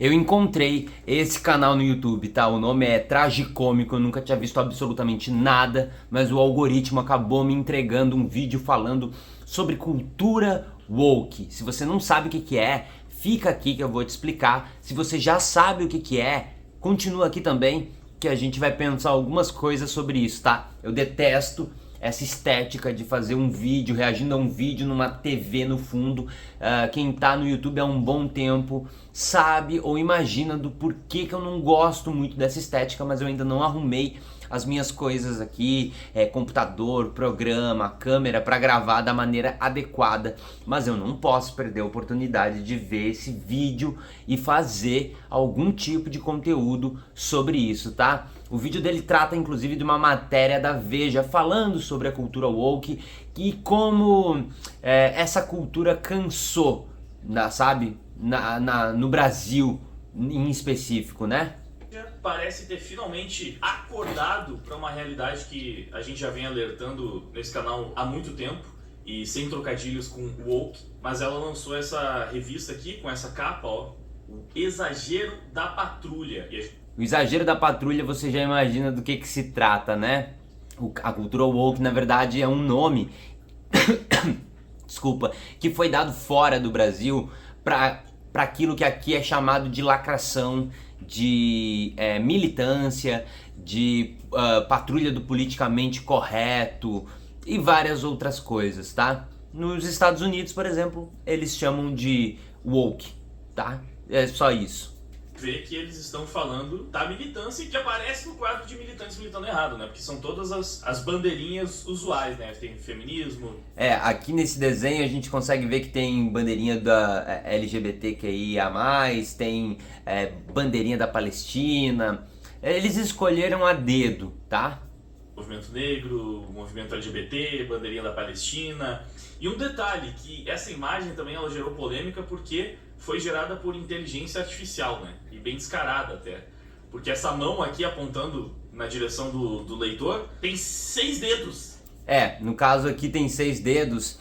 Eu encontrei esse canal no YouTube, tá? O nome é Tragicômico, eu nunca tinha visto absolutamente nada, mas o algoritmo acabou me entregando um vídeo falando sobre cultura woke. Se você não sabe o que é, fica aqui que eu vou te explicar. Se você já sabe o que é, continua aqui também, que a gente vai pensar algumas coisas sobre isso, tá? Eu detesto essa estética de fazer um vídeo, reagindo a um vídeo numa TV no fundo. Quem tá no YouTube há um bom tempo sabe ou imagina do porquê que eu não gosto muito dessa estética, mas eu ainda não arrumei as minhas coisas aqui, computador, programa, câmera para gravar da maneira adequada, mas eu não posso perder a oportunidade de ver esse vídeo e fazer algum tipo de conteúdo sobre isso, tá? O vídeo dele trata inclusive de uma matéria da Veja falando sobre a cultura woke e como essa cultura cansou, sabe? No Brasil em específico, né? Parece ter finalmente acordado para uma realidade que a gente já vem alertando nesse canal há muito tempo e sem trocadilhos com woke, mas ela lançou essa revista aqui com essa capa, ó, o Exagero da Patrulha. O Exagero da Patrulha, você já imagina do que se trata, né? A cultura woke, na verdade, é um nome desculpa, que foi dado fora do Brasil para aquilo que aqui é chamado de lacração, de militância, de patrulha do politicamente correto e várias outras coisas, tá? Nos Estados Unidos, por exemplo, eles chamam de woke, tá? É só isso. Vê que eles estão falando da militância que aparece no quadro de militantes militando errado, né? Porque são todas as bandeirinhas usuais, né? Tem feminismo. Aqui nesse desenho a gente consegue ver que tem bandeirinha da LGBTQIA+, tem bandeirinha da Palestina. Eles escolheram a dedo, tá? Movimento negro, movimento LGBT, bandeirinha da Palestina. E um detalhe, que essa imagem também ela gerou polêmica porque foi gerada por inteligência artificial, né? E bem descarada até. Porque essa mão aqui apontando na direção do leitor tem 6 dedos. No caso aqui tem 6 dedos.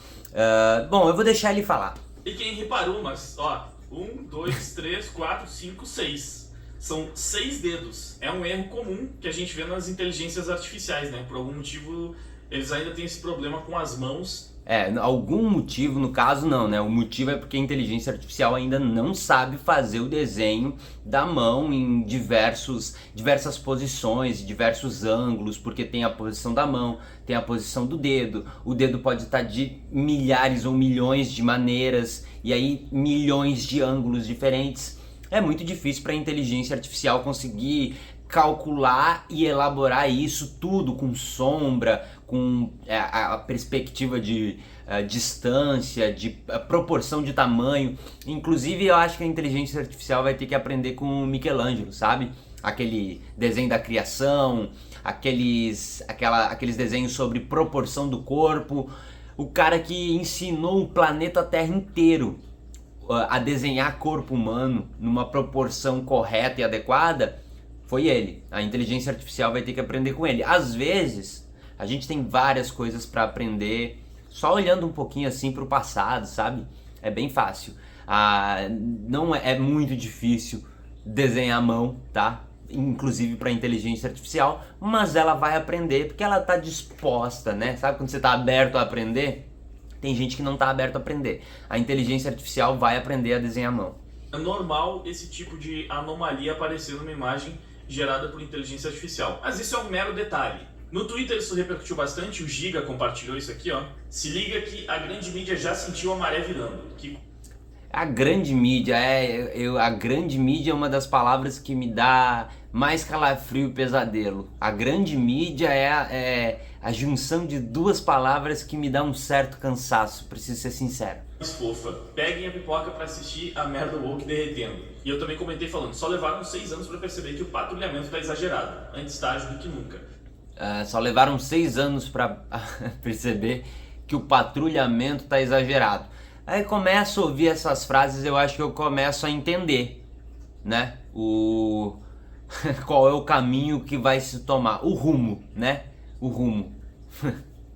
Bom, eu vou deixar ele falar. E quem reparou, mas ó, 1, 2, 3, 4, 5, 6. São 6 dedos. É um erro comum que a gente vê nas inteligências artificiais, né? Por algum motivo eles ainda têm esse problema com as mãos. Algum motivo, no caso não, né? O motivo é porque a inteligência artificial ainda não sabe fazer o desenho da mão em diversas posições, diversos ângulos, porque tem a posição da mão, tem a posição do dedo, o dedo pode estar de milhares ou milhões de maneiras, e aí milhões de ângulos diferentes. É muito difícil para a inteligência artificial conseguir calcular e elaborar isso tudo com sombra, com a perspectiva de distância, de proporção de tamanho. Inclusive eu acho que a inteligência artificial vai ter que aprender com o Michelangelo, sabe? Aquele desenho da criação, aqueles desenhos sobre proporção do corpo. O cara que ensinou o planeta Terra inteiro a desenhar corpo humano numa proporção correta e adequada foi ele. A inteligência artificial vai ter que aprender com ele. Às vezes, a gente tem várias coisas para aprender só olhando um pouquinho assim para o passado, sabe? É bem fácil. Não é muito difícil desenhar à mão, tá? Inclusive para inteligência artificial, mas ela vai aprender porque ela tá disposta, né? Sabe quando você tá aberto a aprender? Tem gente que não tá aberto a aprender. A inteligência artificial vai aprender a desenhar à mão. É normal esse tipo de anomalia aparecer numa imagem gerada por inteligência artificial. Mas isso é um mero detalhe. No Twitter isso repercutiu bastante, o Giga compartilhou isso aqui, ó. Se liga que a grande mídia já sentiu a maré virando. A grande mídia, a grande mídia é uma das palavras que me dá mais calafrio e pesadelo. A grande mídia é a junção de duas palavras que me dá um certo cansaço, preciso ser sincero. Fofa, peguem a pipoca pra assistir a merda woke derretendo. E eu também comentei falando, só levaram 6 anos pra perceber que o patrulhamento tá exagerado, antes tarde do que nunca. Só levaram 6 anos pra perceber que o patrulhamento tá exagerado. Aí começo a ouvir essas frases, eu acho que eu começo a entender, né? Qual é o caminho que vai se tomar, o rumo, né? O rumo.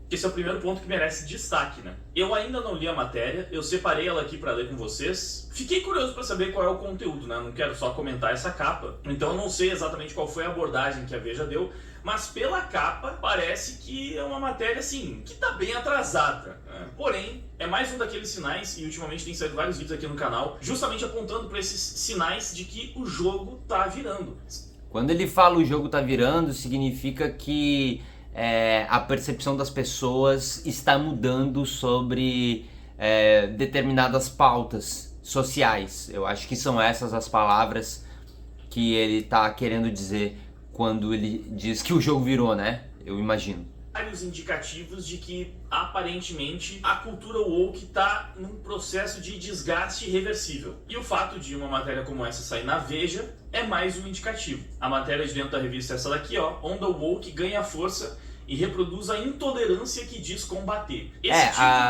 Esse é o primeiro ponto que merece destaque, né? Eu ainda não li a matéria, eu separei ela aqui para ler com vocês. Fiquei curioso para saber qual é o conteúdo, né? Não quero só comentar essa capa. Então eu não sei exatamente qual foi a abordagem que a Veja deu, mas pela capa parece que é uma matéria, assim, que tá bem atrasada, né? Porém, é mais um daqueles sinais, e ultimamente tem saído vários vídeos aqui no canal, justamente apontando para esses sinais de que o jogo tá virando. Quando ele fala o jogo tá virando, significa que a percepção das pessoas está mudando sobre determinadas pautas sociais. Eu acho que são essas as palavras que ele está querendo dizer quando ele diz que o jogo virou, né? Eu imagino. Vários indicativos de que aparentemente a cultura woke está num processo de desgaste irreversível. E o fato de uma matéria como essa sair na Veja é mais um indicativo. A matéria de dentro da revista é essa daqui, ó. Onda woke ganha força e reproduz a intolerância que diz combater.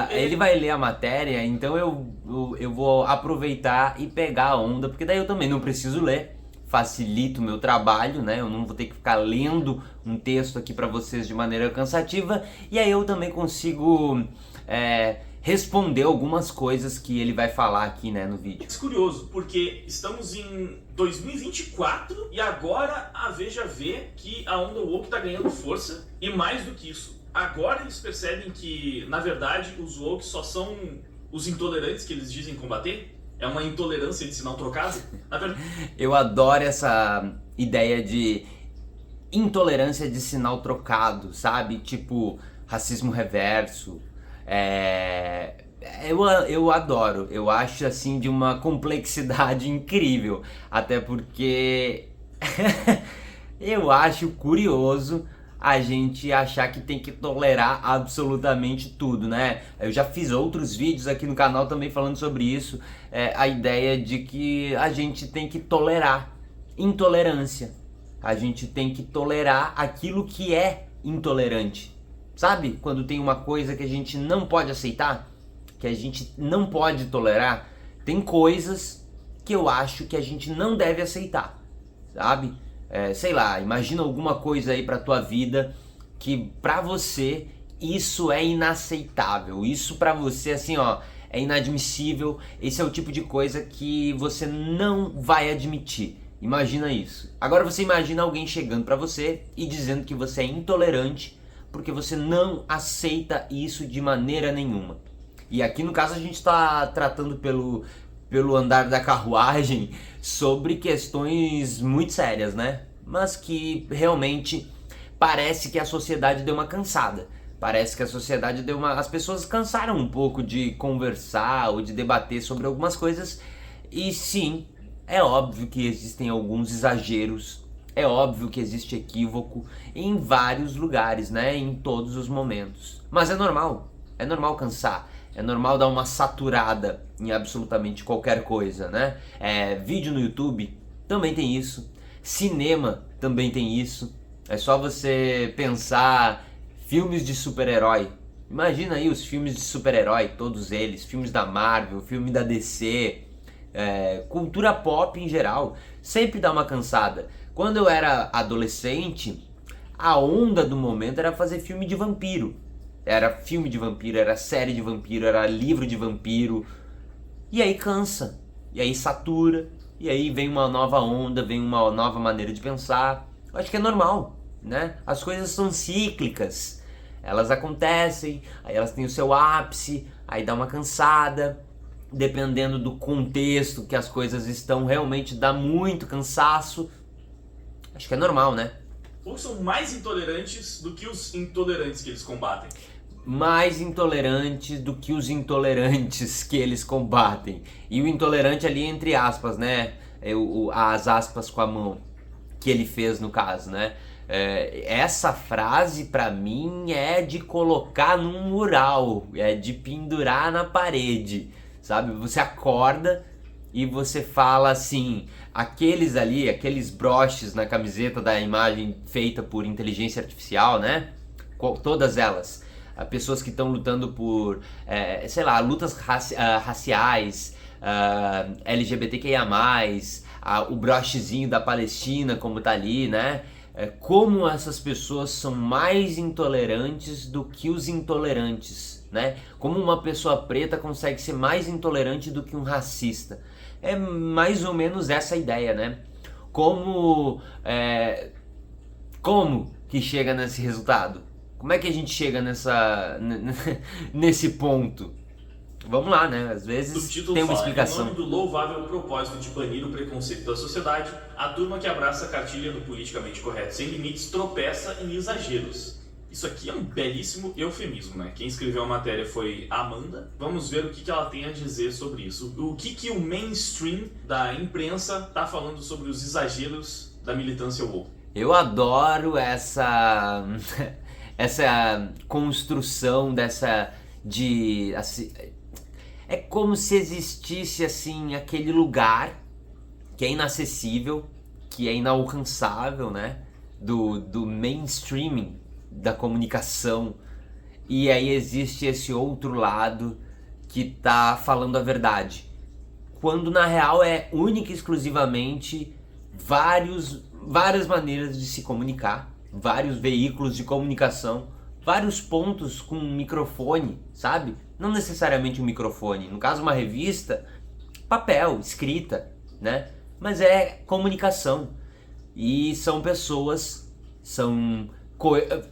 Ele vai ler a matéria, então eu vou aproveitar e pegar a onda, porque daí eu também não preciso ler. Facilita o meu trabalho, né? Eu não vou ter que ficar lendo um texto aqui para vocês de maneira cansativa, e aí eu também consigo responder algumas coisas que ele vai falar aqui, né, no vídeo. É curioso, porque estamos em 2024 e agora a Veja vê que a onda woke está ganhando força, e mais do que isso, agora eles percebem que, na verdade, os woke só são os intolerantes que eles dizem combater. É uma intolerância de sinal trocado? Eu adoro essa ideia de intolerância de sinal trocado, sabe? Tipo, racismo reverso. Eu adoro. Eu acho, assim, de uma complexidade incrível. Até porque eu acho curioso a gente achar que tem que tolerar absolutamente tudo, né? Eu já fiz outros vídeos aqui no canal também falando sobre isso, a ideia de que a gente tem que tolerar intolerância, a gente tem que tolerar aquilo que é intolerante, sabe? Quando tem uma coisa que a gente não pode aceitar, que a gente não pode tolerar, tem coisas que eu acho que a gente não deve aceitar, sabe? Sei lá, imagina alguma coisa aí pra tua vida que pra você isso é inaceitável, isso pra você assim, ó, é inadmissível, esse é o tipo de coisa que você não vai admitir. Imagina isso. Agora você imagina alguém chegando pra você e dizendo que você é intolerante porque você não aceita isso de maneira nenhuma. E aqui no caso a gente tá tratando pelo andar da carruagem sobre questões muito sérias, né? Mas que realmente parece que a sociedade deu uma cansada. Parece que a sociedade deu uma... As pessoas cansaram um pouco de conversar ou de debater sobre algumas coisas. E sim, é óbvio que existem alguns exageros. É óbvio que existe equívoco em vários lugares, né? Em todos os momentos. Mas é normal cansar. É normal dar uma saturada em absolutamente qualquer coisa, né? Vídeo no YouTube também tem isso. Cinema também tem isso. É só você pensar filmes de super-herói. Imagina aí os filmes de super-herói, todos eles. Filmes da Marvel, filme da DC, cultura pop em geral. Sempre dá uma cansada. Quando eu era adolescente, a onda do momento era fazer filme de vampiro. Era filme de vampiro, era série de vampiro, era livro de vampiro. E aí cansa, e aí satura, e aí vem uma nova onda, vem uma nova maneira de pensar. Eu acho que é normal, né? As coisas são cíclicas. Elas acontecem, aí elas têm o seu ápice, aí dá uma cansada. Dependendo do contexto que as coisas estão, realmente dá muito cansaço. Acho que é normal, né? Ou são mais intolerantes do que os intolerantes que eles combatem? Mais intolerantes do que os intolerantes que eles combatem. E o intolerante ali entre aspas, né? As aspas com a mão que ele fez no caso, né? Essa frase pra mim é de colocar num mural, é de pendurar na parede, sabe? Você acorda e você fala assim, aqueles broches na camiseta da imagem feita por inteligência artificial, né? Todas elas. Pessoas que estão lutando por, sei lá, lutas raciais, LGBTQIA+, o brochezinho da Palestina como tá ali, né? como essas pessoas são mais intolerantes do que os intolerantes, né? Como uma pessoa preta consegue ser mais intolerante do que um racista. É mais ou menos essa a ideia, né? Como que chega nesse resultado? Como é que a gente chega nesse ponto? Vamos lá, né? Às vezes tem uma explicação. Em nome do louvável propósito de banir o preconceito da sociedade, a turma que abraça a cartilha do politicamente correto sem limites tropeça em exageros. Isso aqui é um belíssimo eufemismo, né? Quem escreveu a matéria foi a Amanda. Vamos ver o que ela tem a dizer sobre isso. O que o mainstream da imprensa tá falando sobre os exageros da militância woke. Eu adoro essa construção assim, é como se existisse assim aquele lugar que é inacessível, que é inalcançável, né? Do mainstreaming da comunicação, e aí existe esse outro lado que tá falando a verdade, quando na real é única e exclusivamente várias maneiras de se comunicar, vários veículos de comunicação, vários pontos com um microfone, sabe? Não necessariamente um microfone, no caso uma revista, papel, escrita, né? Mas é comunicação, e são pessoas,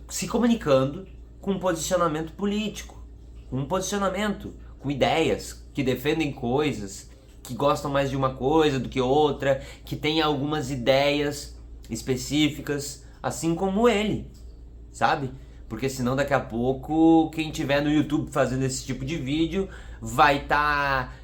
se comunicando com um posicionamento político, com ideias, que defendem coisas, que gostam mais de uma coisa do que outra, que tem algumas ideias específicas, assim como ele, sabe? Porque senão daqui a pouco quem tiver no YouTube fazendo esse tipo de vídeo vai estar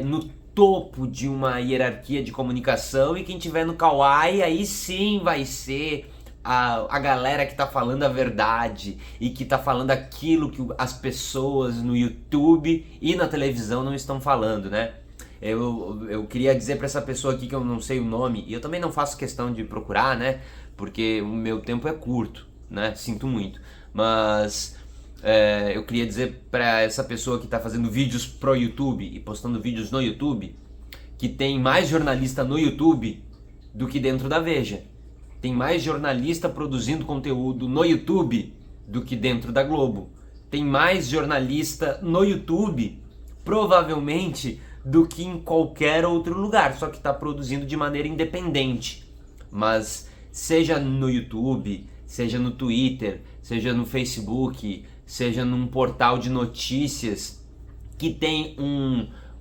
no topo de uma hierarquia de comunicação, e quem tiver no Kawaii aí sim vai ser a galera que tá falando a verdade e que tá falando aquilo que as pessoas no YouTube e na televisão não estão falando, né? Eu queria dizer pra essa pessoa aqui que eu não sei o nome, e eu também não faço questão de procurar, né? Porque o meu tempo é curto, né? Sinto muito. Mas eu queria dizer pra essa pessoa que tá fazendo vídeos pro YouTube e postando vídeos no YouTube, que tem mais jornalista no YouTube do que dentro da Veja. Tem mais jornalista produzindo conteúdo no YouTube do que dentro da Globo. Tem mais jornalista no YouTube, provavelmente, do que em qualquer outro lugar, só que está produzindo de maneira independente. Mas seja no YouTube, seja no Twitter, seja no Facebook, seja num portal de notícias que tem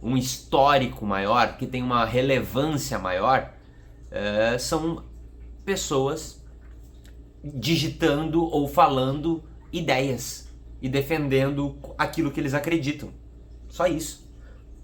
um histórico maior, que tem uma relevância maior, são pessoas digitando ou falando ideias e defendendo aquilo que eles acreditam. Só isso.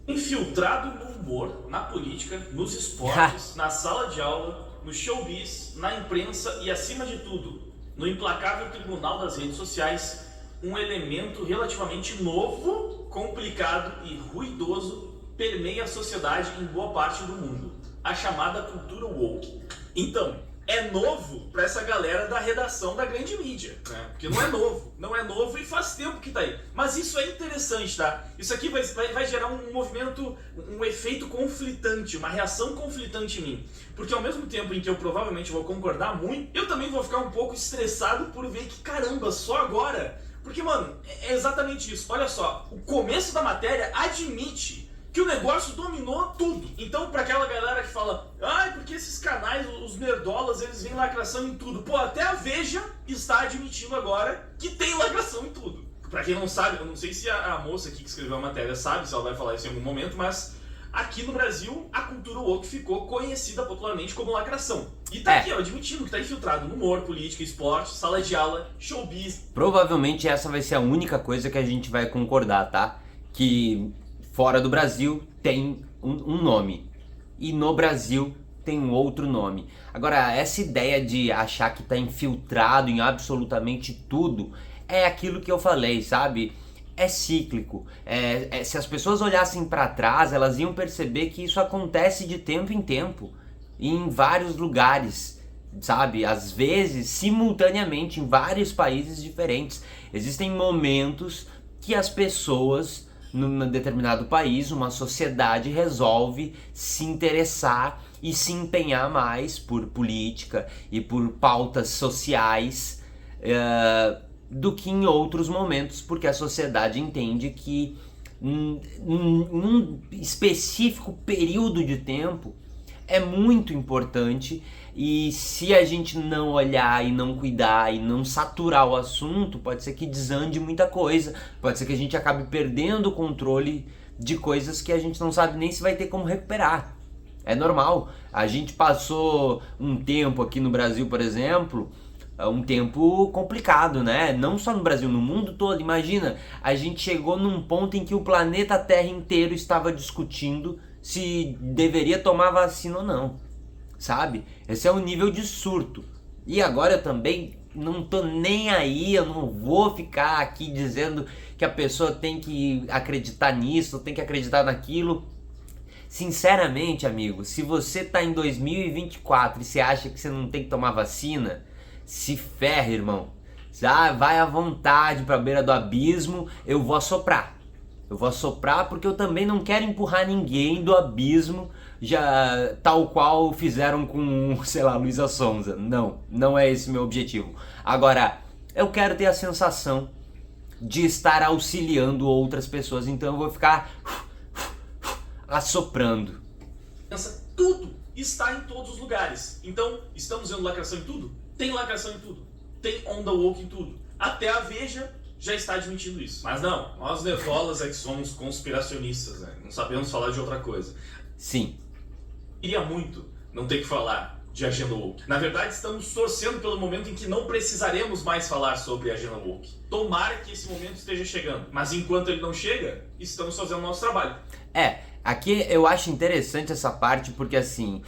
Infiltrado no humor, na política, nos esportes, na sala de aula, no showbiz, na imprensa e, acima de tudo, no implacável tribunal das redes sociais, um elemento relativamente novo, complicado e ruidoso permeia a sociedade em boa parte do mundo: a chamada cultura woke. Então, é novo pra essa galera da redação da grande mídia, né? Porque não é novo e faz tempo que tá aí. Mas isso é interessante, tá? Isso aqui vai gerar um movimento, um efeito conflitante, uma reação conflitante em mim. Porque ao mesmo tempo em que eu provavelmente vou concordar muito, eu também vou ficar um pouco estressado por ver que, caramba, só agora. Porque, mano, é exatamente isso. Olha só, o começo da matéria admite que o negócio dominou tudo. Então, pra aquela galera que fala, porque esses canais, os nerdolas, eles veem lacração em tudo. Pô, até a Veja está admitindo agora que tem lacração em tudo. Pra quem não sabe, eu não sei se a moça aqui que escreveu a matéria sabe, se ela vai falar isso em algum momento, mas aqui no Brasil, a cultura woke ficou conhecida popularmente como lacração. E tá aqui, ó, admitindo que tá infiltrado no humor, política, esporte, sala de aula, showbiz. Provavelmente essa vai ser a única coisa que a gente vai concordar, tá? Que fora do Brasil tem um nome, e no Brasil tem um outro nome. Agora, essa ideia de achar que tá infiltrado em absolutamente tudo é aquilo que eu falei, sabe? É cíclico. Se as pessoas olhassem para trás, elas iam perceber que isso acontece de tempo em tempo, em vários lugares, sabe? Às vezes, simultaneamente, em vários países diferentes. Existem momentos que as pessoas, num determinado país, uma sociedade resolve se interessar e se empenhar mais por política e por pautas sociais do que em outros momentos, porque a sociedade entende que num específico período de tempo é muito importante, e se a gente não olhar e não cuidar e não saturar o assunto, pode ser que desande muita coisa, pode ser que a gente acabe perdendo o controle de coisas que a gente não sabe nem se vai ter como recuperar. É normal. A gente passou um tempo aqui no Brasil, por exemplo, um tempo complicado, né? Não só no Brasil, no mundo todo. Imagina, a gente chegou num ponto em que o planeta Terra inteiro estava discutindo se deveria tomar vacina ou não, sabe? Esse é um nível de surto. E agora eu também não tô nem aí, eu não vou ficar aqui dizendo que a pessoa tem que acreditar nisso, tem que acreditar naquilo. Sinceramente, amigo, se você tá em 2024 e você acha que você não tem que tomar vacina, se ferra, irmão. Vai à vontade pra beira do abismo, eu vou assoprar. Eu vou assoprar porque eu também não quero empurrar ninguém do abismo, já tal qual fizeram com, sei lá, Luísa Sonza. Não é esse o meu objetivo. Agora, eu quero ter a sensação de estar auxiliando outras pessoas, então eu vou ficar assoprando. Tudo está em todos os lugares. Então, estamos vendo lacração em tudo? Tem lacração em tudo. Tem onda woke em tudo. Até a Veja já está admitindo isso. Mas não, nós nerdolas é que somos conspiracionistas, né? Não sabemos falar de outra coisa. Sim. Queria muito não ter que falar de agenda woke. Na verdade, estamos torcendo pelo momento em que não precisaremos mais falar sobre agenda woke. Tomara que esse momento esteja chegando. Mas enquanto ele não chega, estamos fazendo o nosso trabalho. Aqui eu acho interessante essa parte porque assim,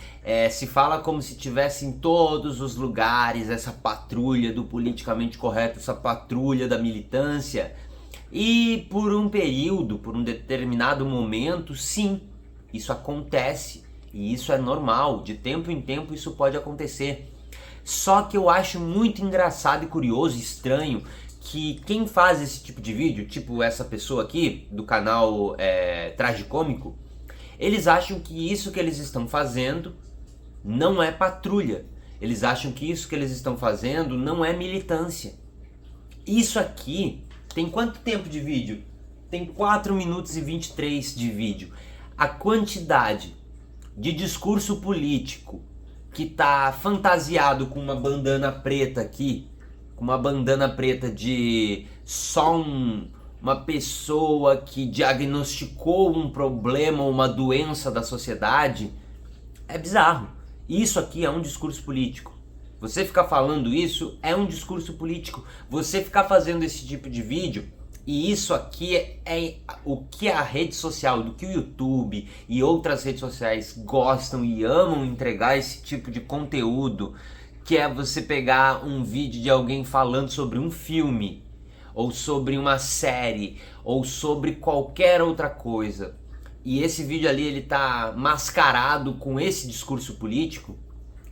se fala como se tivesse em todos os lugares essa patrulha do politicamente correto, essa patrulha da militância, e por um período, por um determinado momento, sim, isso acontece, e isso é normal, de tempo em tempo isso pode acontecer. Só que eu acho muito engraçado e curioso, estranho, que quem faz esse tipo de vídeo, tipo essa pessoa aqui do canal Tragicômico, eles acham que isso que eles estão fazendo não é patrulha. Eles acham que isso que eles estão fazendo não é militância. Isso aqui tem quanto tempo de vídeo? Tem 4 minutos e 23 de vídeo. A quantidade de discurso político que tá fantasiado com uma bandana preta aqui, com uma bandana preta de só uma pessoa que diagnosticou um problema ou uma doença da sociedade, é bizarro. Isso aqui é um discurso político. Você ficar falando isso é um discurso político. Você ficar fazendo esse tipo de vídeo, e isso aqui é o que a rede social, do que o YouTube e outras redes sociais gostam e amam entregar esse tipo de conteúdo, que é você pegar um vídeo de alguém falando sobre um filme, ou sobre uma série, ou sobre qualquer outra coisa, e esse vídeo ali ele tá mascarado com esse discurso político,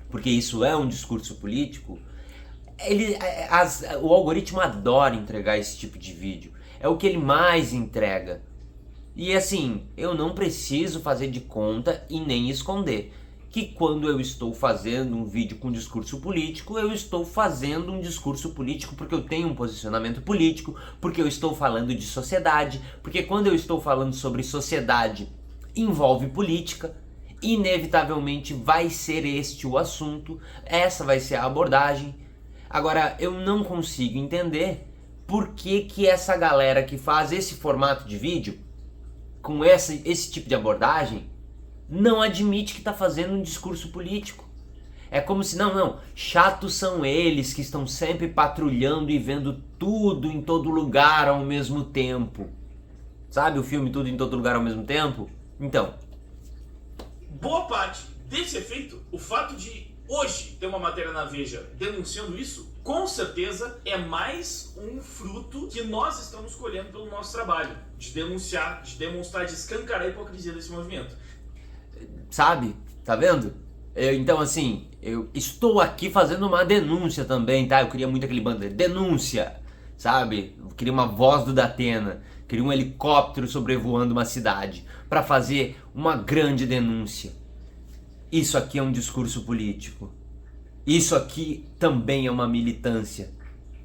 porque isso é um discurso político. O algoritmo adora entregar esse tipo de vídeo, é o que ele mais entrega. E assim, eu não preciso fazer de conta e nem esconder que quando eu estou fazendo um vídeo com discurso político, eu estou fazendo um discurso político porque eu tenho um posicionamento político, porque eu estou falando de sociedade, porque quando eu estou falando sobre sociedade envolve política, inevitavelmente vai ser este o assunto, essa vai ser a abordagem. Agora, eu não consigo entender por que essa galera que faz esse formato de vídeo, com esse tipo de abordagem, não admite que está fazendo um discurso político. É como se, não, chatos são eles que estão sempre patrulhando e vendo tudo em todo lugar ao mesmo tempo. Sabe o filme Tudo em Todo Lugar ao Mesmo Tempo? Então, boa parte desse efeito, o fato de hoje ter uma matéria na Veja denunciando isso, com certeza é mais um fruto que nós estamos colhendo pelo nosso trabalho, de denunciar, de demonstrar, de escancarar a hipocrisia desse movimento. Sabe? Tá vendo? Então assim, eu estou aqui fazendo uma denúncia também, tá? Eu queria muito aquele bandeira, denúncia, sabe? Eu queria uma voz do Datena, queria um helicóptero sobrevoando uma cidade para fazer uma grande denúncia. Isso aqui é um discurso político. Isso aqui também é uma militância.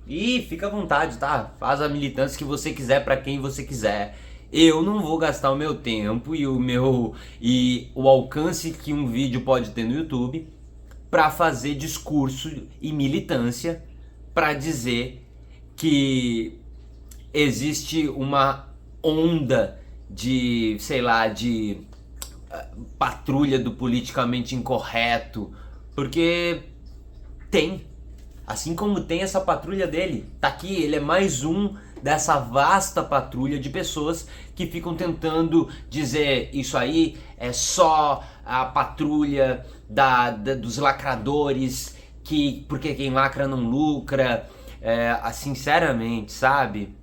E fica à vontade, tá? Faz a militância que você quiser para quem você quiser. Eu não vou gastar o meu tempo e o alcance que um vídeo pode ter no YouTube para fazer discurso e militância para dizer que existe uma onda de, sei lá, de patrulha do politicamente incorreto, porque tem, assim como tem essa patrulha dele, tá aqui, ele é mais um dessa vasta patrulha de pessoas que ficam tentando dizer isso aí é só a patrulha dos lacradores, porque quem lacra não lucra, sinceramente, sabe?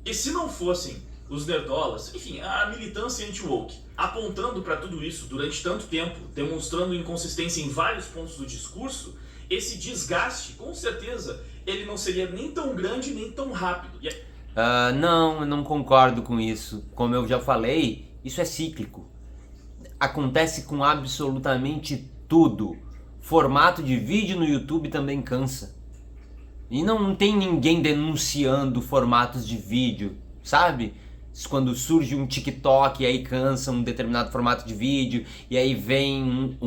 E se não fossem os nerdolas, enfim, a militância anti-woke, apontando para tudo isso durante tanto tempo, demonstrando inconsistência em vários pontos do discurso, esse desgaste, com certeza, ele não seria nem tão grande nem tão rápido. Não, eu não concordo com isso. Como eu já falei, isso é cíclico. Acontece com absolutamente tudo. Formato de vídeo no YouTube também cansa. E não tem ninguém denunciando formatos de vídeo, sabe? Quando surge um TikTok e aí cansa um determinado formato de vídeo, e aí vem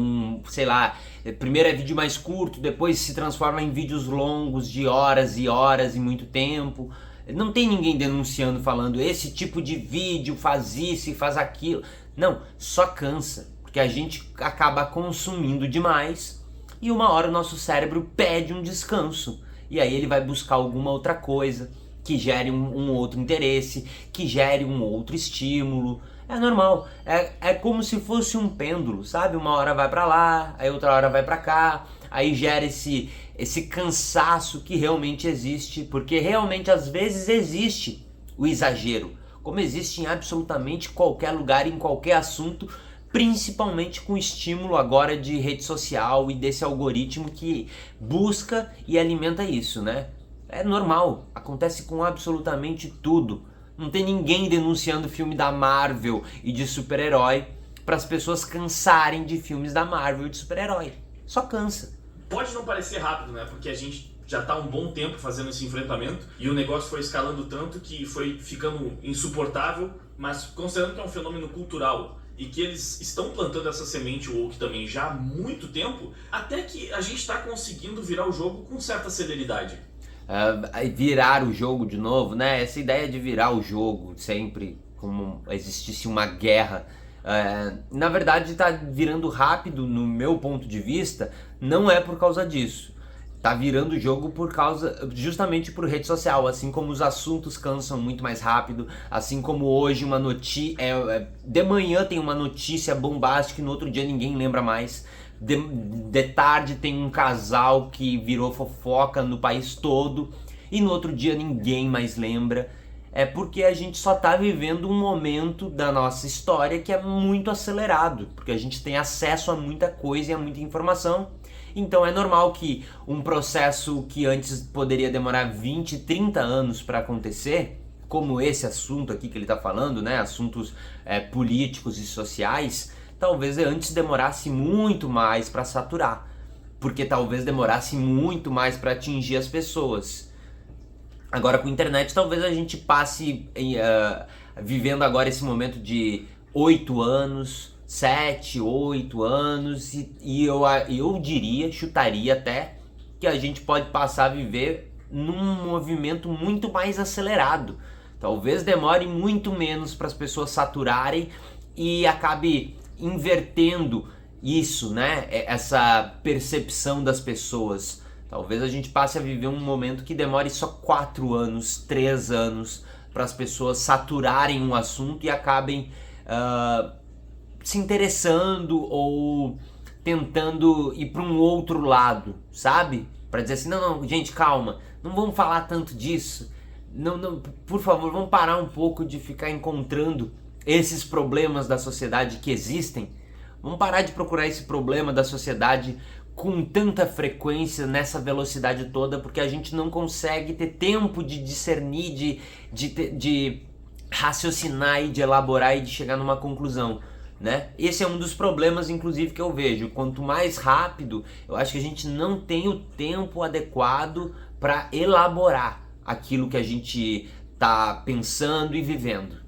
sei lá, primeiro é vídeo mais curto, depois se transforma em vídeos longos de horas e horas e muito tempo. Não tem ninguém denunciando, falando esse tipo de vídeo faz isso e faz aquilo. Não, só cansa, porque a gente acaba consumindo demais e uma hora o nosso cérebro pede um descanso. E aí ele vai buscar alguma outra coisa que gere um outro interesse, que gere um outro estímulo. É normal, é como se fosse um pêndulo, sabe? Uma hora vai pra lá, aí outra hora vai pra cá, aí gera esse cansaço que realmente existe, porque realmente às vezes existe o exagero, como existe em absolutamente qualquer lugar, em qualquer assunto, principalmente com o estímulo agora de rede social e desse algoritmo que busca e alimenta isso, né? É normal, acontece com absolutamente tudo. Não tem ninguém denunciando filme da Marvel e de super-herói para as pessoas cansarem de filmes da Marvel e de super-herói. Só cansa. Pode não parecer rápido, né? Porque a gente já tá há um bom tempo fazendo esse enfrentamento e o negócio foi escalando tanto que foi ficando insuportável, mas considerando que é um fenômeno cultural e que eles estão plantando essa semente woke também já há muito tempo, até que a gente está conseguindo virar o jogo com certa celeridade. Virar o jogo de novo, né? Essa ideia de virar o jogo sempre como existisse uma guerra, na verdade está virando rápido no meu ponto de vista, não é por causa disso. Tá virando o jogo justamente por rede social, assim como os assuntos cansam muito mais rápido, assim como hoje uma notícia, de manhã tem uma notícia bombástica e no outro dia ninguém lembra mais. De tarde tem um casal que virou fofoca no país todo e no outro dia ninguém mais lembra. É porque a gente só tá vivendo um momento da nossa história que é muito acelerado, porque a gente tem acesso a muita coisa e a muita informação. Então é normal que um processo que antes poderia demorar 20, 30 anos para acontecer, como esse assunto aqui que ele tá falando, né, assuntos políticos e sociais, talvez antes demorasse muito mais para saturar, porque talvez demorasse muito mais para atingir as pessoas. Agora com a internet talvez a gente passe vivendo agora esse momento de 8 anos, 7, 8 anos e eu diria, chutaria até, que a gente pode passar a viver num movimento muito mais acelerado. Talvez demore muito menos para as pessoas saturarem e acabe invertendo isso, né? Essa percepção das pessoas. Talvez a gente passe a viver um momento que demore só 4 anos, 3 anos para as pessoas saturarem um assunto e acabem se interessando ou tentando ir para um outro lado, sabe? Para dizer assim, não, gente, calma, não vamos falar tanto disso. Não, por favor, vamos parar um pouco de ficar encontrando esses problemas da sociedade que existem. Vamos parar de procurar esse problema da sociedade com tanta frequência, nessa velocidade toda, porque a gente não consegue ter tempo de discernir, de raciocinar e de elaborar e de chegar numa conclusão. né? Esse é um dos problemas, inclusive, que eu vejo. Quanto mais rápido, eu acho que a gente não tem o tempo adequado para elaborar aquilo que a gente tá pensando e vivendo.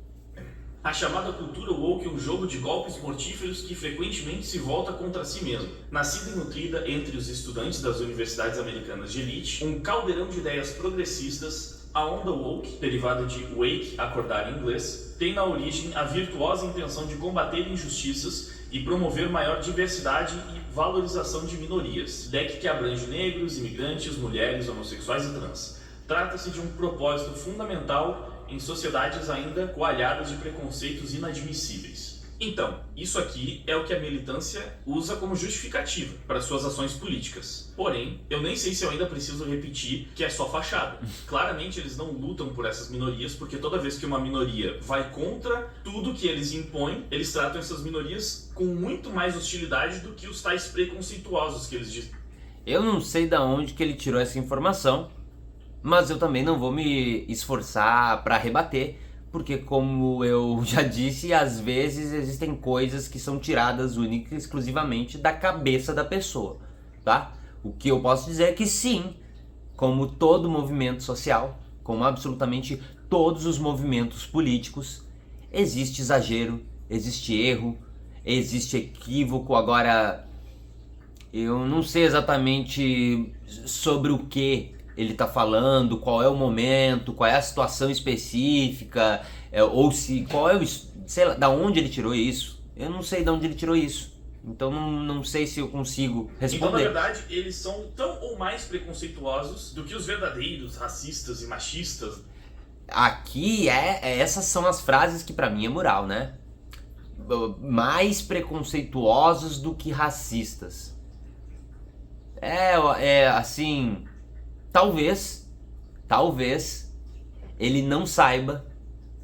A chamada cultura woke é um jogo de golpes mortíferos que frequentemente se volta contra si mesmo. Nascida e nutrida entre os estudantes das universidades americanas de elite, um caldeirão de ideias progressistas, a onda woke, derivada de wake, acordar em inglês, tem na origem a virtuosa intenção de combater injustiças e promover maior diversidade e valorização de minorias, leque que abrange negros, imigrantes, mulheres, homossexuais e trans. Trata-se de um propósito fundamental em sociedades ainda coalhadas de preconceitos inadmissíveis. Então, isso aqui é o que a militância usa como justificativa para suas ações políticas. Porém, eu nem sei se eu ainda preciso repetir que é só fachada. Claramente eles não lutam por essas minorias, porque toda vez que uma minoria vai contra tudo que eles impõem, eles tratam essas minorias com muito mais hostilidade do que os tais preconceituosos que eles dizem. Eu não sei de onde que ele tirou essa informação, mas eu também não vou me esforçar para rebater, porque como eu já disse, às vezes existem coisas que são tiradas única e exclusivamente da cabeça da pessoa, tá? O que eu posso dizer é que sim, como todo movimento social, como absolutamente todos os movimentos políticos, existe exagero, existe erro, existe equívoco. Agora, eu não sei exatamente sobre o que ele tá falando, qual é o momento, qual é a situação específica, ou se, qual é o, sei lá, da onde ele tirou isso. Eu não sei de onde ele tirou isso, então não sei se eu consigo responder. Então, na verdade, eles são tão ou mais preconceituosos do que os verdadeiros racistas e machistas. Aqui essas são as frases que pra mim é moral, né? Mais preconceituosos do que racistas. Assim, talvez ele não saiba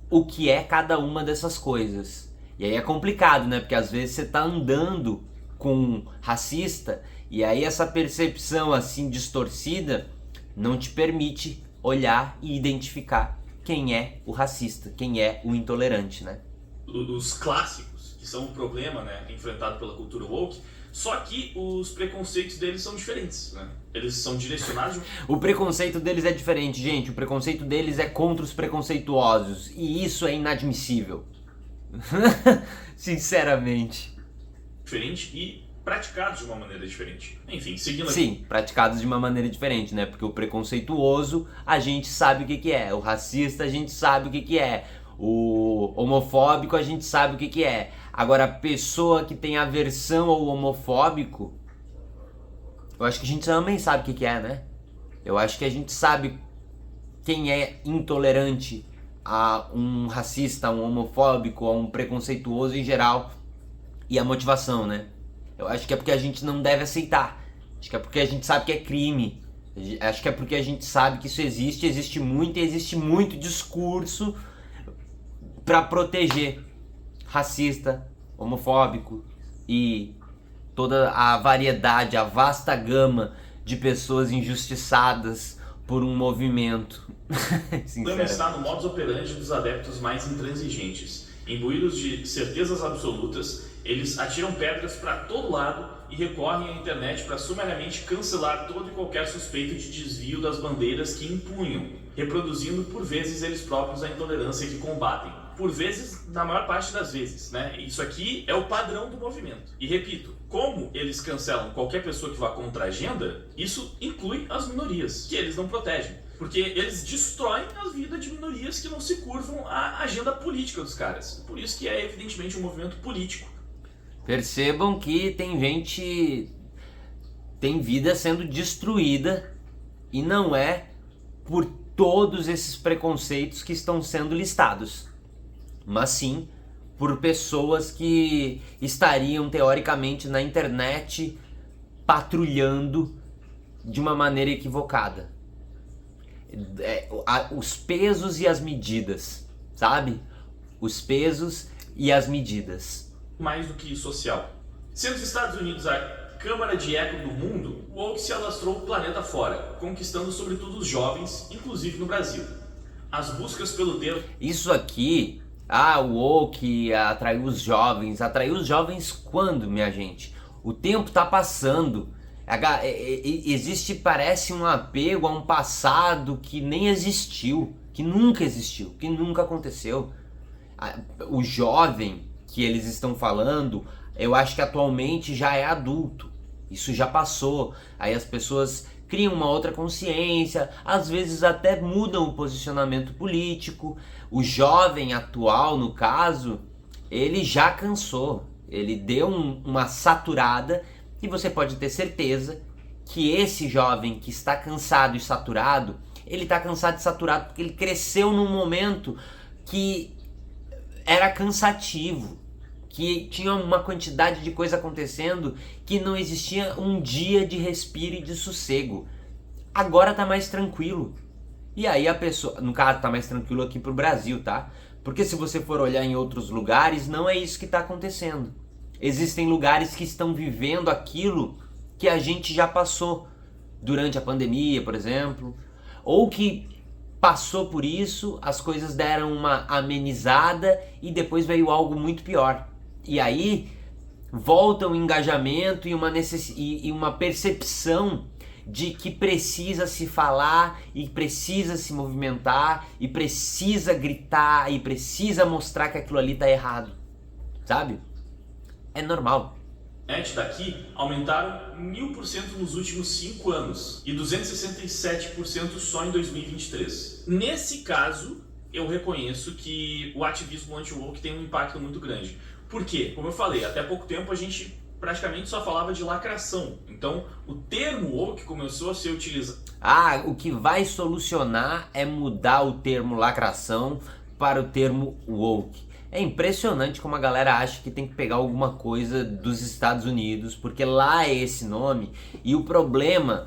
o que é cada uma dessas coisas. E aí é complicado, né? Porque às vezes você tá andando com um racista e aí essa percepção assim distorcida não te permite olhar e identificar quem é o racista, quem é o intolerante, né? Os clássicos, que são um problema, né, enfrentado pela cultura woke, só que os preconceitos deles são diferentes, né? Eles são direcionados... O preconceito deles é diferente, gente. O preconceito deles é contra os preconceituosos. E isso é inadmissível. Sinceramente. Diferente e praticados de uma maneira diferente. Enfim, seguindo aqui. Sim, praticados de uma maneira diferente, né? Porque o preconceituoso, a gente sabe o que é. O racista, a gente sabe o que é. O homofóbico, a gente sabe o que é. Agora, a pessoa que tem aversão ao homofóbico, eu acho que a gente também sabe o que é, né? Eu acho que a gente sabe quem é intolerante a um racista, a um homofóbico, a um preconceituoso em geral, e a motivação, né? Eu acho que é porque a gente não deve aceitar. Acho que é porque a gente sabe que é crime. Acho que é porque a gente sabe que isso existe muito, e existe muito discurso para proteger racista, homofóbico e toda a variedade, a vasta gama de pessoas injustiçadas por um movimento. Também está no modus operandi dos adeptos mais intransigentes. Imbuídos de certezas absolutas, eles atiram pedras para todo lado e recorrem à internet para sumariamente cancelar todo e qualquer suspeito de desvio das bandeiras que impunham, reproduzindo por vezes eles próprios a intolerância que combatem. Por vezes, na maior parte das vezes, né? Isso aqui é o padrão do movimento. E repito, como eles cancelam qualquer pessoa que vá contra a agenda, isso inclui as minorias, que eles não protegem. Porque eles destroem a vida de minorias que não se curvam à agenda política dos caras. Por isso que é evidentemente um movimento político. Percebam que tem vida sendo destruída e não é por todos esses preconceitos que estão sendo listados, mas sim por pessoas que estariam teoricamente na internet patrulhando de uma maneira equivocada. Os pesos e as medidas, sabe? Os pesos e as medidas. Mais do que social. Sendo os Estados Unidos a câmara de eco do mundo, o woke se alastrou o planeta fora, conquistando sobretudo os jovens, inclusive no Brasil. As buscas pelo termo... Isso aqui, Ah, o woke atraiu os jovens. Atraiu os jovens quando, minha gente? O tempo tá passando. Existe, parece, um apego a um passado que nem existiu, que nunca aconteceu. O jovem que eles estão falando, eu acho que atualmente já é adulto. Isso já passou. Aí as pessoas criam uma outra consciência, às vezes até mudam o posicionamento político. O jovem atual, no caso, ele já cansou. Ele deu uma saturada e você pode ter certeza que esse jovem que está cansado e saturado, ele está cansado e saturado porque ele cresceu num momento que era cansativo, que tinha uma quantidade de coisa acontecendo que não existia um dia de respiro e de sossego. Agora tá mais tranquilo. E aí a pessoa, no caso, tá mais tranquilo aqui pro Brasil, tá? Porque se você for olhar em outros lugares, não é isso que tá acontecendo. Existem lugares que estão vivendo aquilo que a gente já passou durante a pandemia, por exemplo, ou que passou por isso, as coisas deram uma amenizada e depois veio algo muito pior. E aí volta o engajamento e uma percepção de que precisa se falar e precisa se movimentar e precisa gritar e precisa mostrar que aquilo ali tá errado, sabe? É normal. Daqui aumentaram 1000% nos últimos 5 anos e 267% só em 2023. Nesse caso, eu reconheço que o ativismo anti-woke tem um impacto muito grande. Por quê? Como eu falei, até pouco tempo a gente praticamente só falava de lacração. Então, o termo woke começou a ser utilizado. O que vai solucionar é mudar o termo lacração para o termo woke. É impressionante como a galera acha que tem que pegar alguma coisa dos Estados Unidos, porque lá é esse nome, e o problema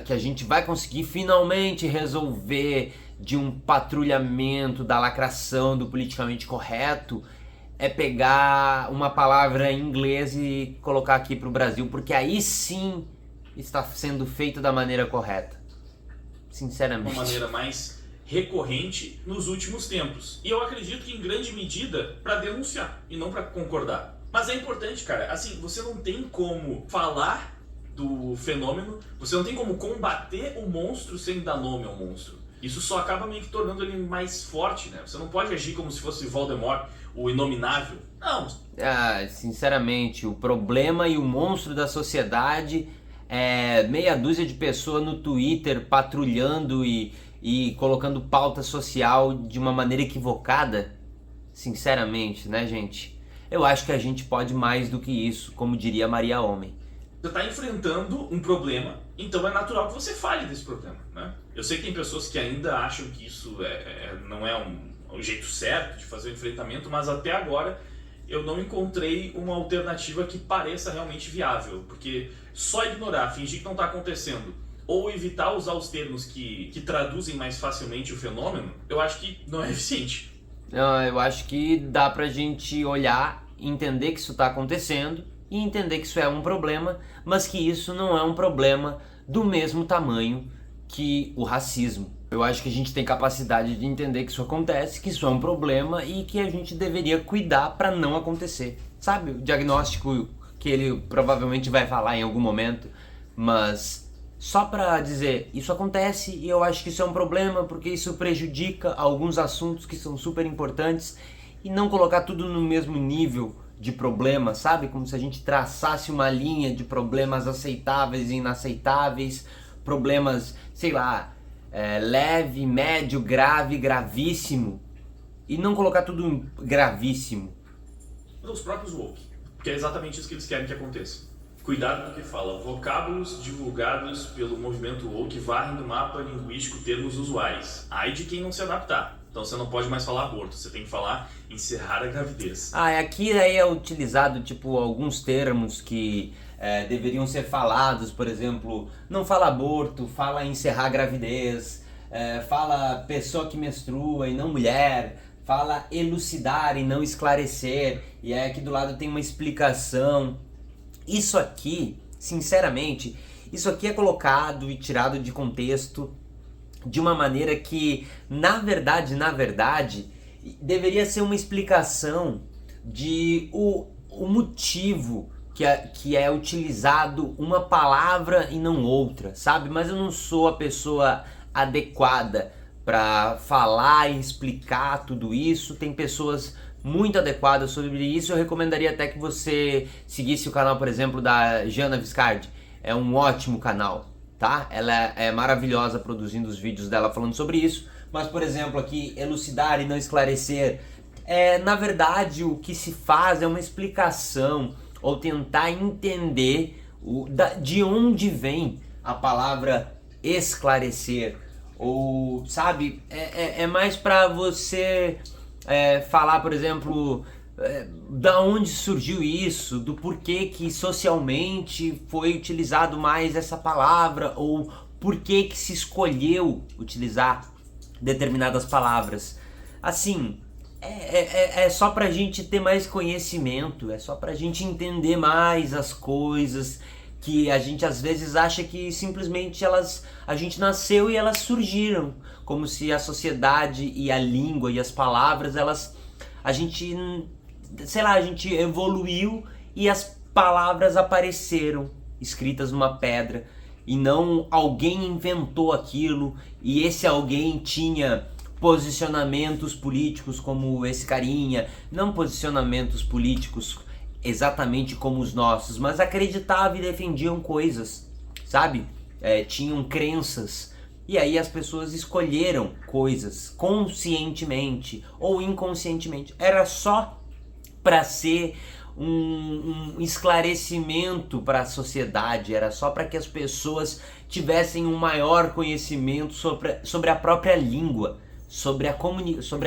que a gente vai conseguir finalmente resolver de um patrulhamento da lacração, do politicamente correto, é pegar uma palavra em inglês e colocar aqui pro Brasil, porque aí sim está sendo feito da maneira correta. Sinceramente. Uma maneira mais recorrente nos últimos tempos. E eu acredito que em grande medida para denunciar e não para concordar. Mas é importante, cara, assim, você não tem como falar do fenômeno, você não tem como combater o monstro sem dar nome ao monstro. Isso só acaba meio que tornando ele mais forte, né? Você não pode agir como se fosse Voldemort, o inominável. Não. Sinceramente, o problema e o monstro da sociedade é meia dúzia de pessoas no Twitter patrulhando e colocando pauta social de uma maneira equivocada. Sinceramente, né, gente? Eu acho que a gente pode mais do que isso, como diria Maria Homem. Você está enfrentando um problema, então é natural que você fale desse problema, né? Eu sei que tem pessoas que ainda acham que isso não é um jeito certo de fazer o enfrentamento, mas até agora eu não encontrei uma alternativa que pareça realmente viável, porque só ignorar, fingir que não está acontecendo, ou evitar usar os termos que traduzem mais facilmente o fenômeno, eu acho que não é eficiente. Não, eu acho que dá pra gente olhar, entender que isso está acontecendo e entender que isso é um problema, mas que isso não é um problema do mesmo tamanho que o racismo. Eu acho que a gente tem capacidade de entender que isso acontece, que isso é um problema e que a gente deveria cuidar para não acontecer. Sabe, o diagnóstico que ele provavelmente vai falar em algum momento, mas só para dizer, isso acontece e eu acho que isso é um problema porque isso prejudica alguns assuntos que são super importantes e não colocar tudo no mesmo nível de problema, sabe? Como se a gente traçasse uma linha de problemas aceitáveis e inaceitáveis, problemas, sei lá, leve, médio, grave, gravíssimo, e não colocar tudo em gravíssimo. Os próprios woke, que é exatamente isso que eles querem que aconteça. Cuidado com o que fala. Vocábulos divulgados pelo movimento woke varrem do mapa linguístico termos usuais. Ai de quem não se adaptar. Então você não pode mais falar aborto, você tem que falar encerrar a gravidez. Aqui aí é utilizado tipo alguns termos que deveriam ser falados, por exemplo, não fala aborto, fala encerrar a gravidez, fala pessoa que menstrua e não mulher, fala elucidar e não esclarecer, e aí aqui do lado tem uma explicação. Isso aqui, sinceramente, isso aqui é colocado e tirado de contexto de uma maneira que, na verdade, deveria ser uma explicação de o motivo que é utilizado uma palavra e não outra, sabe? Mas eu não sou a pessoa adequada para falar e explicar tudo isso. Tem pessoas muito adequadas sobre isso. Eu recomendaria até que você seguisse o canal, por exemplo, da Jana Viscardi. É um ótimo canal, tá? Ela é maravilhosa produzindo os vídeos dela falando sobre isso. Mas, por exemplo, aqui, elucidar e não esclarecer, na verdade, o que se faz é uma explicação ou tentar entender de onde vem a palavra esclarecer. Ou, sabe, é mais para você falar, por exemplo, da onde surgiu isso, do porquê que socialmente foi utilizado mais essa palavra, ou porquê que se escolheu utilizar determinadas palavras. Assim, é só pra gente ter mais conhecimento, é só pra gente entender mais as coisas que a gente às vezes acha que simplesmente a gente nasceu e elas surgiram, como se a sociedade e a língua e as palavras, a gente evoluiu e as palavras apareceram escritas numa pedra e não alguém inventou aquilo e esse alguém tinha posicionamentos políticos como esse carinha, não posicionamentos políticos exatamente como os nossos, mas acreditavam e defendiam coisas, sabe? Tinham crenças, e aí as pessoas escolheram coisas conscientemente ou inconscientemente. Era só para ser um esclarecimento para a sociedade, era só para que as pessoas tivessem um maior conhecimento sobre a própria língua, sobre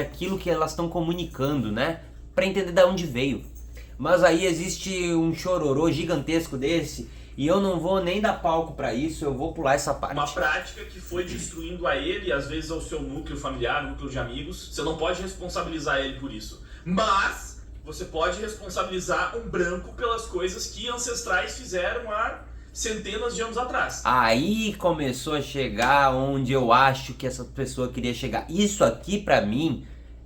aquilo que elas estão comunicando, né? Para entender de onde veio. Mas aí existe um chororô gigantesco desse e eu não vou nem dar palco para isso, eu vou pular essa parte. Uma prática que foi destruindo a ele e às vezes ao seu núcleo familiar, núcleo de amigos. Você não pode responsabilizar ele por isso. Mas você pode responsabilizar um branco pelas coisas que ancestrais fizeram há centenas de anos atrás. Aí começou a chegar onde eu acho que essa pessoa queria chegar. Isso aqui pra mim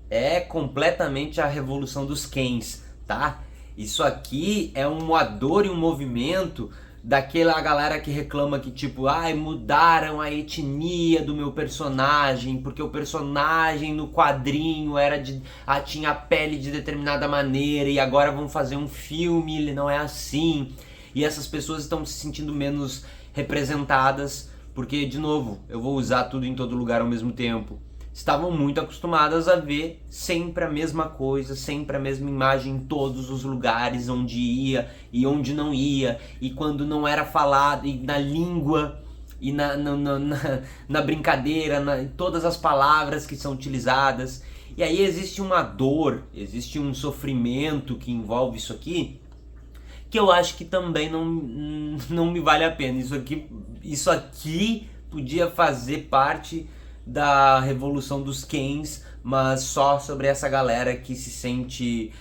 é completamente a revolução dos Kens, tá? Isso aqui é um moador e um movimento daquela galera que reclama que tipo, mudaram a etnia do meu personagem, porque o personagem no quadrinho tinha a pele de determinada maneira e agora vão fazer um filme, ele não é assim. E essas pessoas estão se sentindo menos representadas, porque, de novo, eu vou usar tudo em todo lugar ao mesmo tempo. Estavam muito acostumadas a ver sempre a mesma coisa, sempre a mesma imagem em todos os lugares onde ia e onde não ia, e quando não era falado, e na língua, e na brincadeira, em todas as palavras que são utilizadas. E aí existe uma dor, existe um sofrimento que envolve isso aqui, que eu acho que também não me vale a pena. Isso aqui podia fazer parte da revolução dos Kens, mas só sobre essa galera que se sente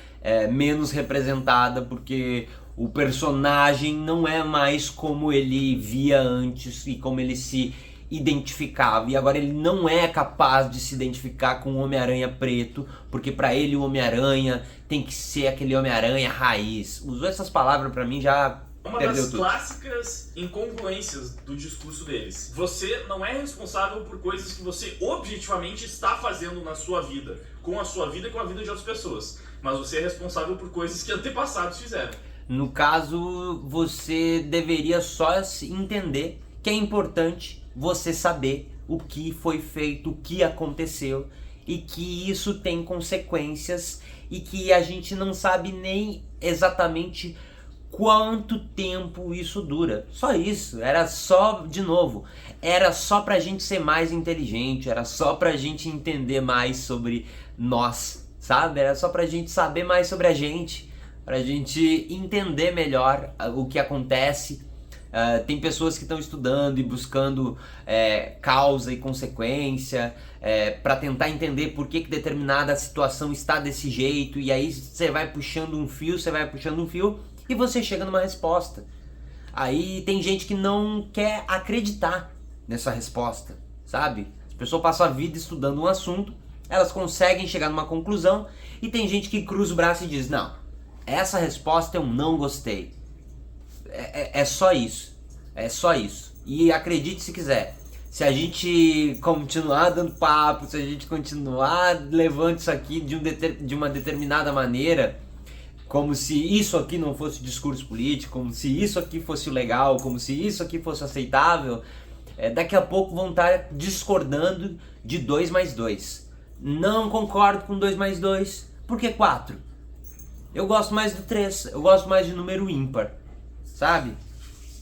menos representada, porque o personagem não é mais como ele via antes e como ele se identificava, e agora ele não é capaz de se identificar com o Homem-Aranha preto, porque pra ele o Homem-Aranha tem que ser aquele Homem-Aranha raiz. Usou essas palavras pra mim, já uma das clássicas incongruências do discurso deles. Você não é responsável por coisas que você objetivamente está fazendo na sua vida, com a sua vida e com a vida de outras pessoas, mas você é responsável por coisas que antepassados fizeram. No caso, você deveria só entender que é importante você saber o que foi feito, o que aconteceu, e que isso tem consequências e que a gente não sabe nem exatamente quanto tempo isso dura. Só isso, era só, de novo, era só pra gente ser mais inteligente, era só pra gente entender mais sobre nós, sabe? Era só pra gente saber mais sobre a gente, pra gente entender melhor o que acontece. Tem pessoas que estão estudando e buscando causa e consequência para tentar entender por que determinada situação está desse jeito, e aí você vai puxando um fio, e você chega numa resposta. Aí tem gente que não quer acreditar nessa resposta, sabe? As pessoas passam a vida estudando um assunto, elas conseguem chegar numa conclusão, e tem gente que cruza o braço e diz, não, essa resposta eu não gostei. É só isso. É só isso. E acredite se quiser, se a gente continuar dando papo, se a gente continuar levando isso aqui de uma determinada maneira, como se isso aqui não fosse discurso político, como se isso aqui fosse legal, como se isso aqui fosse aceitável, daqui a pouco vão estar discordando de 2 mais 2. Não concordo com 2 mais 2, por que 4? Eu gosto mais do 3, eu gosto mais de número ímpar, sabe?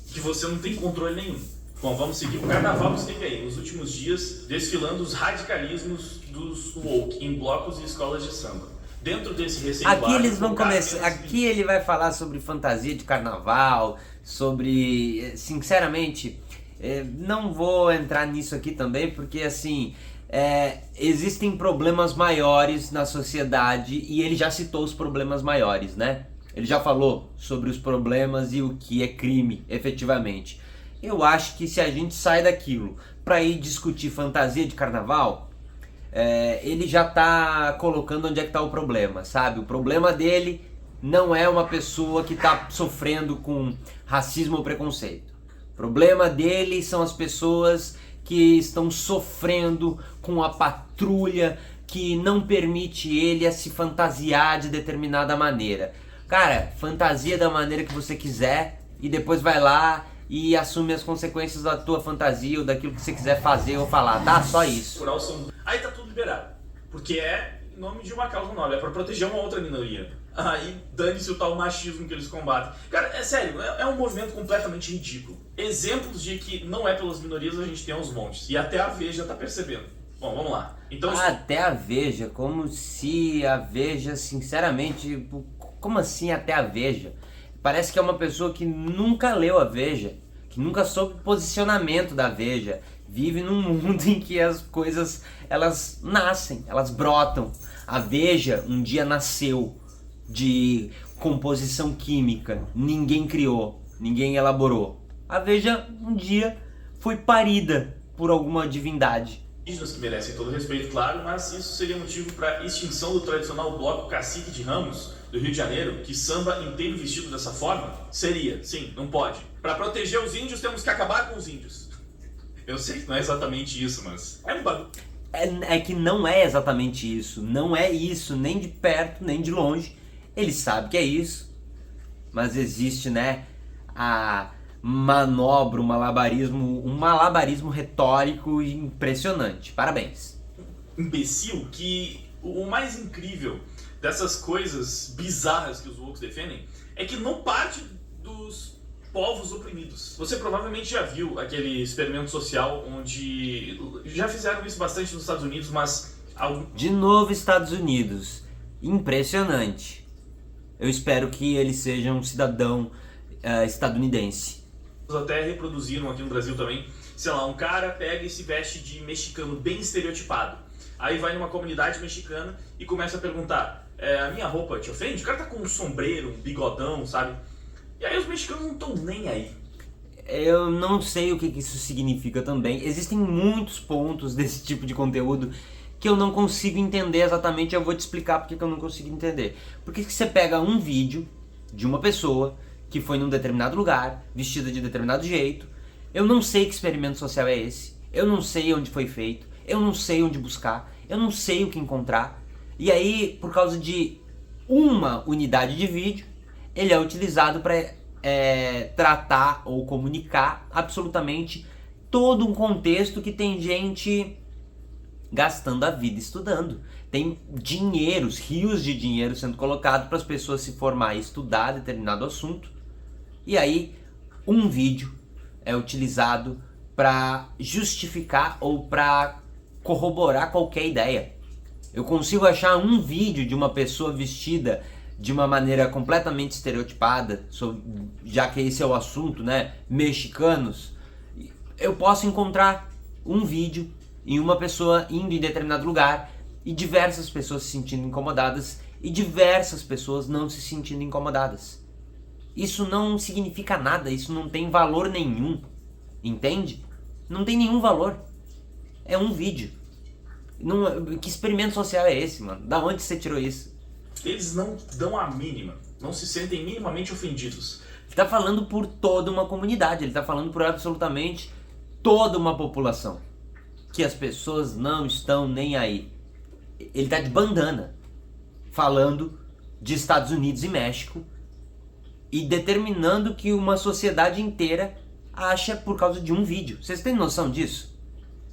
Que você não tem controle nenhum. Bom, vamos seguir. O carnaval esteve aí, nos últimos dias, desfilando os radicalismos dos woke em blocos e escolas de samba. Dentro desse receituário... Aqui eles vão começar, aqui ele vai falar sobre fantasia de carnaval, sobre... Sinceramente, não vou entrar nisso aqui também, porque assim... existem problemas maiores na sociedade e ele já citou os problemas maiores, né? Ele já falou sobre os problemas e o que é crime, efetivamente. Eu acho que se a gente sai daquilo para ir discutir fantasia de carnaval, ele já tá colocando onde é que tá o problema, sabe? O problema dele não é uma pessoa que tá sofrendo com racismo ou preconceito. O problema dele são as pessoas que estão sofrendo com a patrulha que não permite ele a se fantasiar de determinada maneira. Cara, fantasia da maneira que você quiser e depois vai lá e assume as consequências da tua fantasia ou daquilo que você quiser fazer ou falar, tá? Só isso. Aí tá tudo liberado, porque é em nome de uma causa nobre, é pra proteger uma outra minoria. Aí dane-se o tal machismo que eles combatem. Cara, é sério, é um movimento completamente ridículo. Exemplos de que não é pelas minorias a gente tem aos montes, e até a Veja tá percebendo. Bom, vamos lá. Então, até a Veja, como se a Veja, sinceramente, como assim até a Veja? Parece que é uma pessoa que nunca leu a Veja, que nunca soube o posicionamento da Veja, vive num mundo em que as coisas, elas nascem, elas brotam. A Veja um dia nasceu de composição química, ninguém criou, ninguém elaborou. A Veja um dia foi parida por alguma divindade. Indígenas que merecem todo respeito, claro, mas isso seria motivo para extinção do tradicional bloco Cacique de Ramos, do Rio de Janeiro, que samba inteiro vestido dessa forma? Seria, sim, não pode. Para proteger os índios, temos que acabar com os índios. Eu sei que não é exatamente isso, mas é um bagulho. É que não é exatamente isso, não é isso, nem de perto, nem de longe. Ele sabe que é isso, mas existe, né, a manobra, um malabarismo retórico impressionante. Parabéns. Imbecil que o mais incrível dessas coisas bizarras que os woke defendem é que não parte dos povos oprimidos. Você provavelmente já viu aquele experimento social onde já fizeram isso bastante nos Estados Unidos, mas... De novo Estados Unidos. Impressionante. Eu espero que ele seja um cidadão estadunidense. Até reproduziram aqui no Brasil também, sei lá, um cara pega e se veste de mexicano bem estereotipado. Aí vai numa comunidade mexicana e começa a perguntar, a minha roupa te ofende? O cara tá com um sombreiro, um bigodão, sabe? E aí os mexicanos não estão nem aí. Eu não sei o que isso significa também. Existem muitos pontos desse tipo de conteúdo que eu não consigo entender exatamente. Eu vou te explicar porque que eu não consigo entender. Porque que você pega um vídeo de uma pessoa que foi num determinado lugar, vestida de determinado jeito. Eu não sei que experimento social é esse. Eu não sei onde foi feito. Eu não sei onde buscar. Eu não sei o que encontrar. E aí, por causa de uma unidade de vídeo, ele é utilizado para tratar ou comunicar absolutamente todo um contexto que tem gente gastando a vida estudando. Tem dinheiros, rios de dinheiro sendo colocado para as pessoas se formar e estudar determinado assunto. E aí, um vídeo é utilizado para justificar ou para corroborar qualquer ideia. Eu consigo achar um vídeo de uma pessoa vestida de uma maneira completamente estereotipada, já que esse é o assunto, né? Mexicanos. Eu posso encontrar um vídeo em uma pessoa indo em determinado lugar e diversas pessoas se sentindo incomodadas e diversas pessoas não se sentindo incomodadas. Isso não significa nada, isso não tem valor nenhum, entende? Não tem nenhum valor. É um vídeo. Que experimento social é esse, mano? Da onde você tirou isso? Eles não dão a mínima, não se sentem minimamente ofendidos. Ele tá falando por toda uma comunidade, ele tá falando por absolutamente toda uma população. Que as pessoas não estão nem aí. Ele tá de bandana, falando de Estados Unidos e México e determinando que uma sociedade inteira acha por causa de um vídeo. Vocês têm noção disso?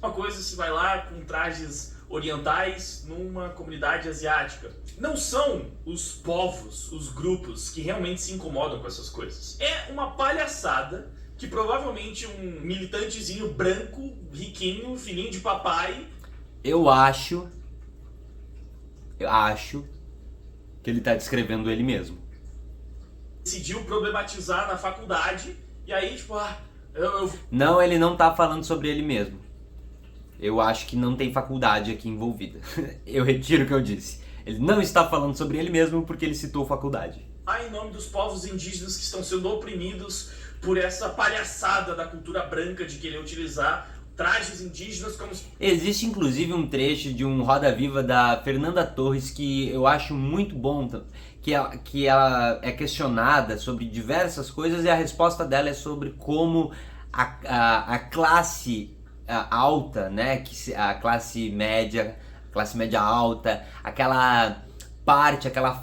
Uma coisa se vai lá com trajes orientais numa comunidade asiática. Não são os povos, os grupos que realmente se incomodam com essas coisas. É uma palhaçada que provavelmente um militantezinho branco, riquinho, filhinho de papai... Eu acho que ele tá descrevendo ele mesmo. Decidiu problematizar na faculdade e aí, tipo, Não, ele não tá falando sobre ele mesmo. Eu acho que não tem faculdade aqui envolvida. Eu retiro o que eu disse. Ele não está falando sobre ele mesmo porque ele citou faculdade. Em nome dos povos indígenas que estão sendo oprimidos por essa palhaçada da cultura branca de querer utilizar trajes indígenas como... Existe inclusive um trecho de um Roda Viva da Fernanda Torres que eu acho muito bom, que ela é questionada sobre diversas coisas e a resposta dela é sobre como a classe alta, né, a classe média alta, aquela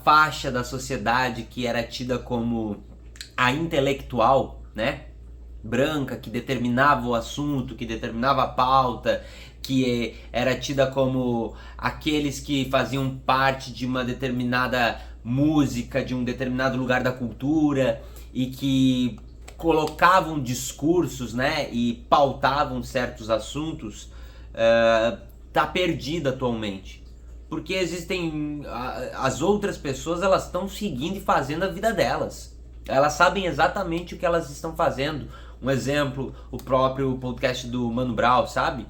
faixa da sociedade que era tida como a intelectual, né, branca, que determinava o assunto, que determinava a pauta, que era tida como aqueles que faziam parte de uma determinada música, de um determinado lugar da cultura e que colocavam discursos, né, e pautavam certos assuntos, tá perdida atualmente. Porque existem as outras pessoas, elas estão seguindo e fazendo a vida delas. Elas sabem exatamente o que elas estão fazendo. Um exemplo, o próprio podcast do Mano Brown, sabe?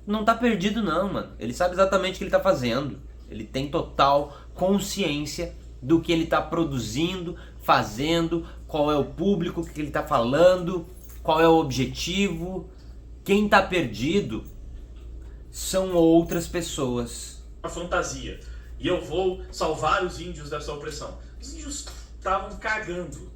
Não tá perdido não, mano. Ele sabe exatamente o que ele tá fazendo. Ele tem total consciência do que ele tá produzindo, fazendo, qual é o público que ele tá falando, qual é o objetivo. Quem tá perdido são outras pessoas. Uma fantasia. E eu vou salvar os índios dessa opressão. Os índios estavam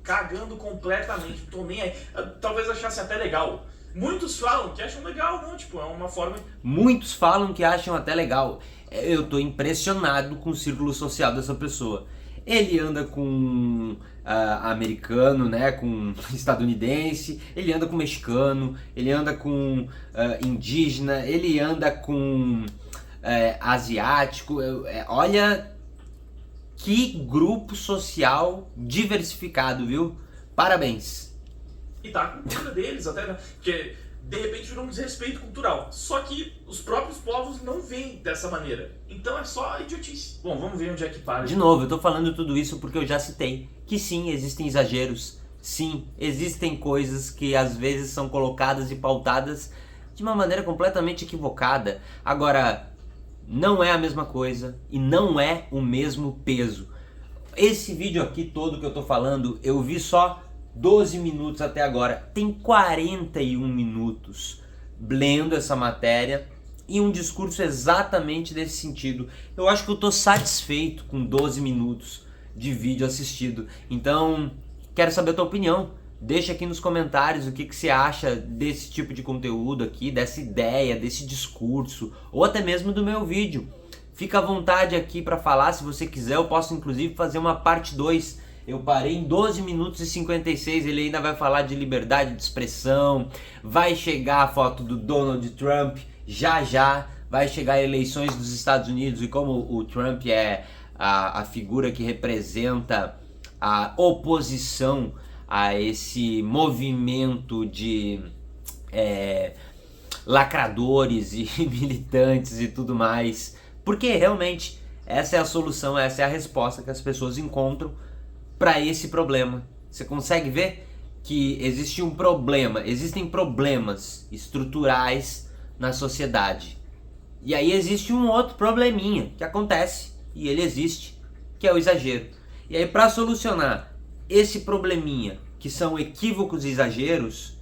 cagando completamente, não tô nem aí. Talvez achassem até legal. Muitos falam que acham legal, não, tipo, é uma forma... Muitos falam que acham até legal. Eu tô impressionado com o círculo social dessa pessoa. Ele anda com americano, né, com estadunidense, ele anda com mexicano, ele anda com indígena, ele anda com asiático. Olha que grupo social diversificado, viu? Parabéns. E tá com cultura deles até, né? Porque de repente virou um desrespeito cultural. Só que os próprios povos não veem dessa maneira. Então é só idiotice. Bom, vamos ver onde é que para. De novo, eu tô falando tudo isso porque eu já citei que sim, existem exageros. Sim, existem coisas que às vezes são colocadas e pautadas de uma maneira completamente equivocada. Agora, não é a mesma coisa e não é o mesmo peso. Esse vídeo aqui todo que eu tô falando, eu vi só 12 minutos até agora. Tem 41 minutos lendo essa matéria e um discurso exatamente desse sentido. Eu acho que eu tô satisfeito com 12 minutos de vídeo assistido. Então, quero saber a tua opinião. Deixa aqui nos comentários o que você acha desse tipo de conteúdo aqui, dessa ideia, desse discurso, ou até mesmo do meu vídeo. Fica à vontade aqui para falar, se você quiser, eu posso inclusive fazer uma parte 2. Eu parei em 12 minutos e 56, ele ainda vai falar de liberdade de expressão, vai chegar a foto do Donald Trump, já vai chegar eleições dos Estados Unidos e como o Trump é a figura que representa a oposição a esse movimento de lacradores e militantes e tudo mais, porque realmente essa é a solução, essa é a resposta que as pessoas encontram para esse problema. Você consegue ver que existe um problema, existem problemas estruturais na sociedade. E aí existe um outro probleminha que acontece, e ele existe, que é o exagero. E aí para solucionar esse probleminha, que são equívocos e exageros,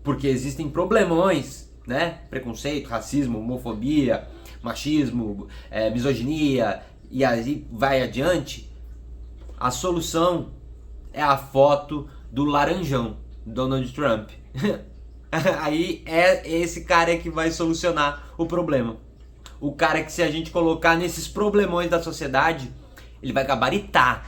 porque existem problemões, né? Preconceito, racismo, homofobia, machismo, misoginia e aí vai adiante, a solução é a foto do laranjão, Donald Trump. Aí é esse cara que vai solucionar o problema. O cara que, se a gente colocar nesses problemões da sociedade, ele vai gabaritar.